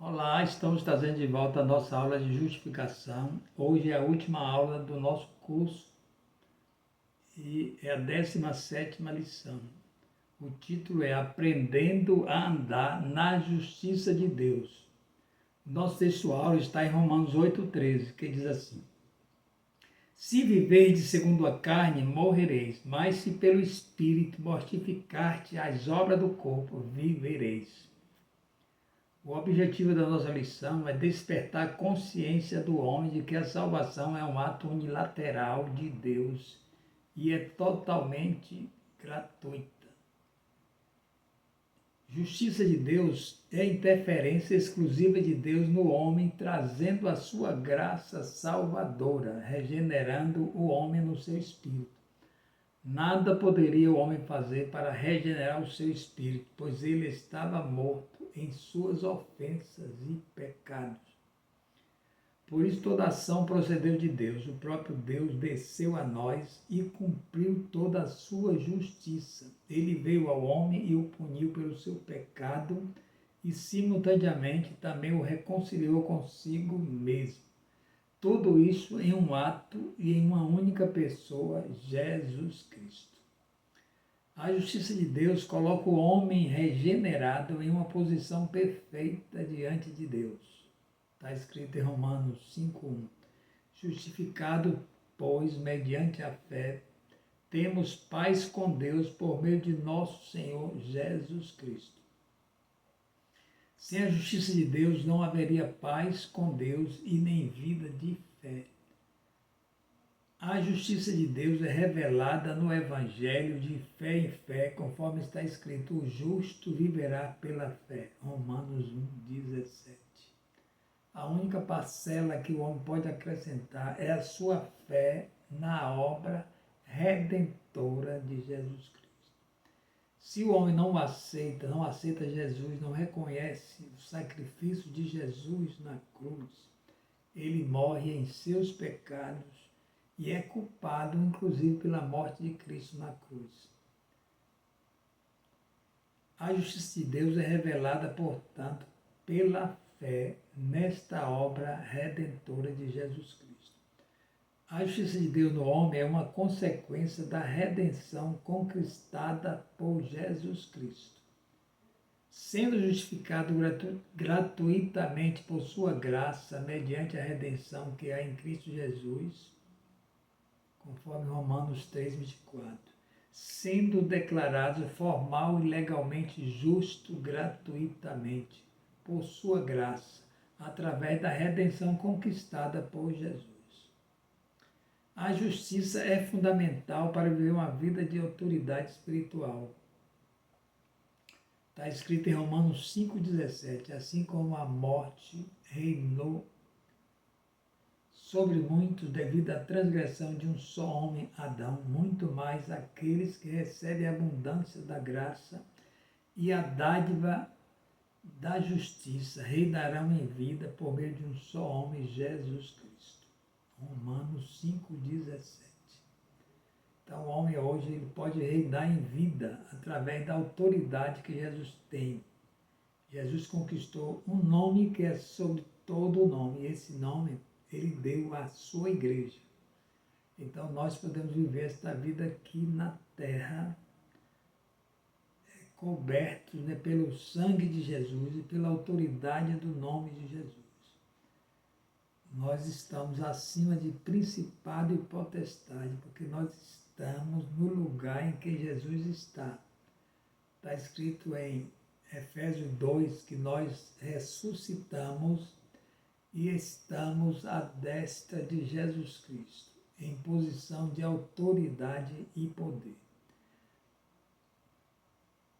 Olá, estamos trazendo de volta a nossa aula de justificação. Hoje é a última aula do nosso curso e é a 17ª lição. O título é Aprendendo a Andar na Justiça de Deus. Nosso textual está em Romanos 8,13, que diz assim: Se viverdes segundo a carne, morrereis, mas se pelo Espírito mortificar-te as obras do corpo, vivereis. O objetivo da nossa lição é despertar a consciência do homem de que a salvação é um ato unilateral de Deus e é totalmente gratuita. Justiça de Deus é a interferência exclusiva de Deus no homem, trazendo a sua graça salvadora, regenerando o homem no seu espírito. Nada poderia o homem fazer para regenerar o seu espírito, pois ele estava morto em suas ofensas e pecados. Por isso toda ação procedeu de Deus. O próprio Deus desceu a nós e cumpriu toda a sua justiça. Ele veio ao homem e o puniu pelo seu pecado e simultaneamente também o reconciliou consigo mesmo. Tudo isso em um ato e em uma única pessoa, Jesus Cristo. A justiça de Deus coloca o homem regenerado em uma posição perfeita diante de Deus. Está escrito em Romanos 5,1. Justificado, pois, mediante a fé, temos paz com Deus por meio de nosso Senhor Jesus Cristo. Sem a justiça de Deus não haveria paz com Deus e nem vida de fé. A justiça de Deus é revelada no Evangelho de fé em fé, conforme está escrito: o justo viverá pela fé. Romanos 1,17. A única parcela que o homem pode acrescentar é a sua fé na obra redentora de Jesus Cristo. Se o homem não aceita Jesus, não reconhece o sacrifício de Jesus na cruz, ele morre em seus pecados e é culpado, inclusive, pela morte de Cristo na cruz. A justiça de Deus é revelada, portanto, pela fé nesta obra redentora de Jesus Cristo. A justiça de Deus no homem é uma consequência da redenção conquistada por Jesus Cristo. Sendo justificado gratuitamente por sua graça, mediante a redenção que há em Cristo Jesus, conforme Romanos 3,24, sendo declarado formal e legalmente justo gratuitamente, por sua graça, através da redenção conquistada por Jesus. A justiça é fundamental para viver uma vida de autoridade espiritual. Está escrito em Romanos 5,17, assim como a morte reinou sobre muitos devido à transgressão de um só homem, Adão, muito mais aqueles que recebem a abundância da graça e a dádiva da justiça reinarão em vida por meio de um só homem, Jesus Cristo. Romanos 5,17. Então o homem hoje ele pode reinar em vida através da autoridade que Jesus tem. Jesus conquistou um nome que é sobre todo o nome, e esse nome ele deu à sua igreja. Então nós podemos viver esta vida aqui na terra, cobertos pelo sangue de Jesus e pela autoridade do nome de Jesus. Nós estamos acima de principado e potestade, porque nós estamos no lugar em que Jesus está. Está escrito em Efésios 2 que nós ressuscitamos e estamos à destra de Jesus Cristo, em posição de autoridade e poder.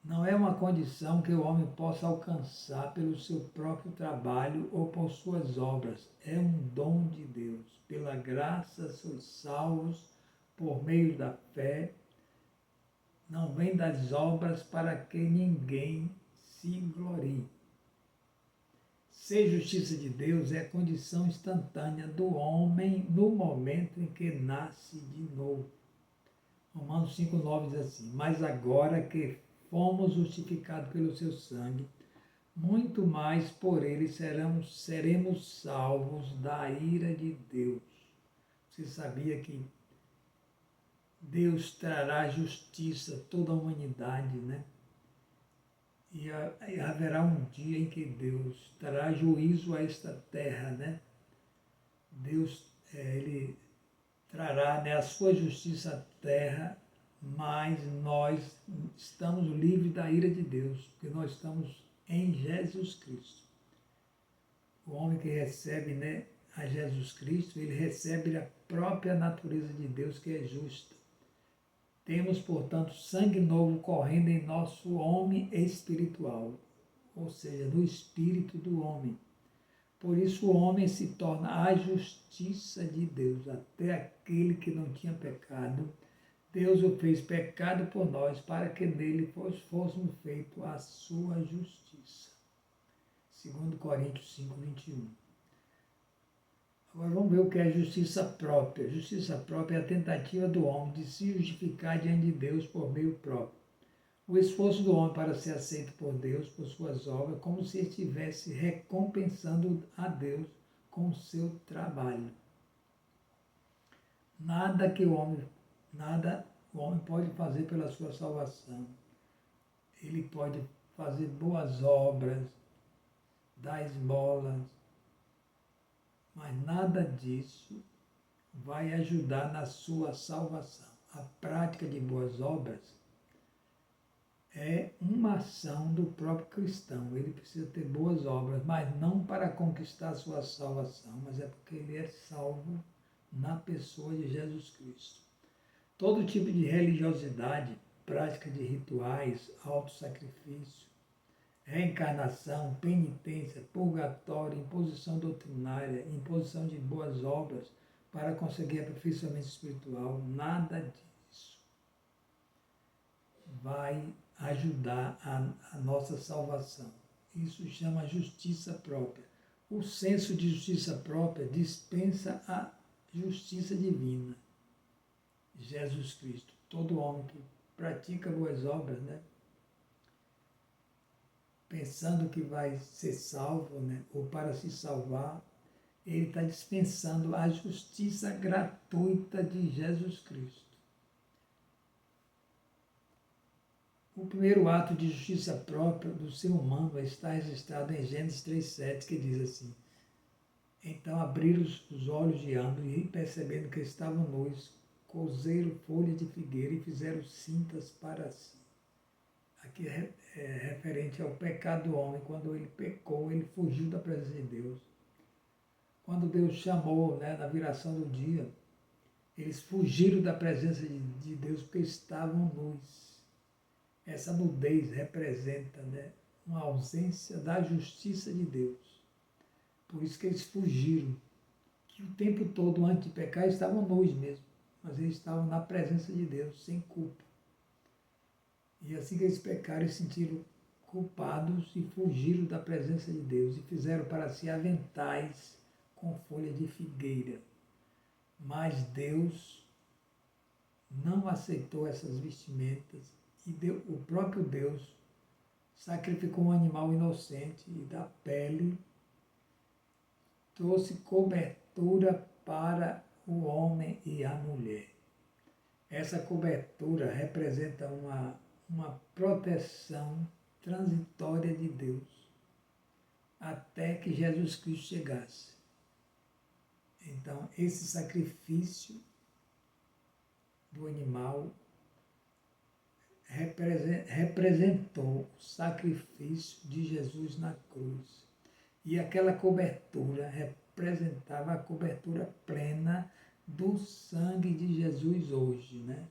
Não é uma condição que o homem possa alcançar pelo seu próprio trabalho ou por suas obras. É um dom de Deus. Pela graça sois salvos por meio da fé. Não vem das obras para que ninguém se glorie. Ser justiça de Deus é a condição instantânea do homem no momento em que nasce de novo. Romanos 5,9 diz assim: mas agora que fomos justificados pelo seu sangue, muito mais por ele seremos salvos da ira de Deus. Você sabia que Deus trará justiça a toda a humanidade, né? E haverá um dia em que Deus trará juízo a esta terra, né? Deus, ele trará, né, a sua justiça à terra, mas nós estamos livres da ira de Deus, porque nós estamos em Jesus Cristo. O homem que recebe, né, a Jesus Cristo, ele recebe a própria natureza de Deus, que é justa. Temos, portanto, sangue novo correndo em nosso homem espiritual, ou seja, no espírito do homem. Por isso o homem se torna a justiça de Deus, até aquele que não tinha pecado. Deus o fez pecado por nós, para que nele fôssemos feitos a sua justiça. 2 Coríntios 5, 21. Agora vamos ver o que é justiça própria. Justiça própria é a tentativa do homem de se justificar diante de Deus por meio próprio. O esforço do homem para ser aceito por Deus, por suas obras, como se estivesse recompensando a Deus com o seu trabalho. Nada o homem pode fazer pela sua salvação. Ele pode fazer boas obras, dar esmolas, mas nada disso vai ajudar na sua salvação. A prática de boas obras é uma ação do próprio cristão. Ele precisa ter boas obras, mas não para conquistar a sua salvação, mas é porque ele é salvo na pessoa de Jesus Cristo. Todo tipo de religiosidade, prática de rituais, autossacrifício, reencarnação, penitência, purgatório, imposição doutrinária, imposição de boas obras para conseguir aperfeiçoamento espiritual, nada disso vai ajudar a nossa salvação. Isso chama justiça própria. O senso de justiça própria dispensa a justiça divina. Jesus Cristo. Todo homem que pratica boas obras, né, pensando que vai ser salvo, né, ou para se salvar, ele está dispensando a justiça gratuita de Jesus Cristo. O primeiro ato de justiça própria do ser humano está registrado em Gênesis 3,7, que diz assim: então abriram os olhos de ambos e, percebendo que estavam nus, cozeram folhas de figueira e fizeram cintas para si. Aqui é referente ao pecado do homem. Quando ele pecou, ele fugiu da presença de Deus. Quando Deus chamou, né, na viração do dia, eles fugiram da presença de Deus porque estavam nus. Essa nudez representa, né, uma ausência da justiça de Deus. Por isso que eles fugiram. Que o tempo todo, antes de pecar, estavam nus mesmo. Mas eles estavam na presença de Deus, sem culpa. E assim que eles pecaram, eles se sentiram culpados e fugiram da presença de Deus. E fizeram para si aventais com folha de figueira. Mas Deus não aceitou essas vestimentas. E o próprio Deus sacrificou um animal inocente e da pele trouxe cobertura para o homem e a mulher. Essa cobertura representa uma proteção transitória de Deus até que Jesus Cristo chegasse. Então, esse sacrifício do animal representou o sacrifício de Jesus na cruz. E aquela cobertura representava a cobertura plena do sangue de Jesus hoje, né?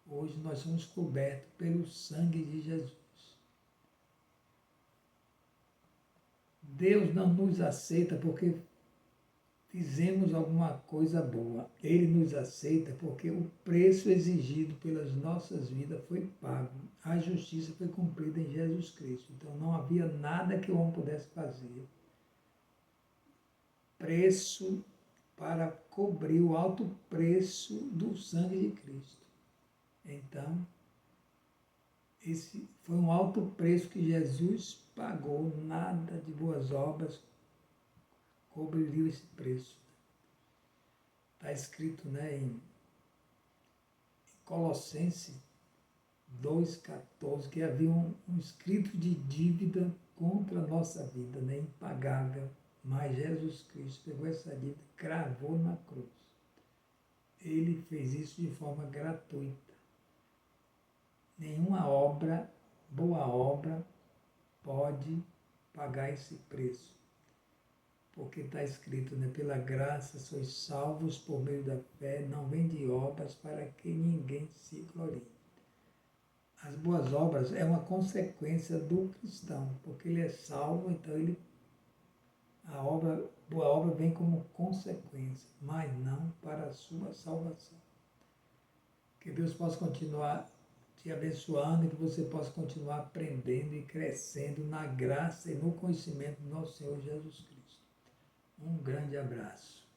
Hoje nós somos cobertos pelo sangue de Jesus. Deus não nos aceita porque fizemos alguma coisa boa. Ele nos aceita porque o preço exigido pelas nossas vidas foi pago. A justiça foi cumprida em Jesus Cristo. Então não havia nada que o homem pudesse fazer. Preço para cobrir o alto preço do sangue de Cristo. Então, esse foi um alto preço que Jesus pagou, nada de boas obras cobriu esse preço. Está escrito, né, em Colossenses 2,14, que havia um escrito de dívida contra a nossa vida, né, impagável, mas Jesus Cristo pegou essa dívida e cravou na cruz. Ele fez isso de forma gratuita. Nenhuma obra, boa obra, pode pagar esse preço. Porque está escrito, né? Pela graça sois salvos por meio da fé, não vem de obras para que ninguém se glorie. As boas obras é uma consequência do cristão, porque ele é salvo, então boa obra vem como consequência, mas não para a sua salvação. Que Deus possa continuar te abençoando e que você possa continuar aprendendo e crescendo na graça e no conhecimento do nosso Senhor Jesus Cristo. Um grande abraço.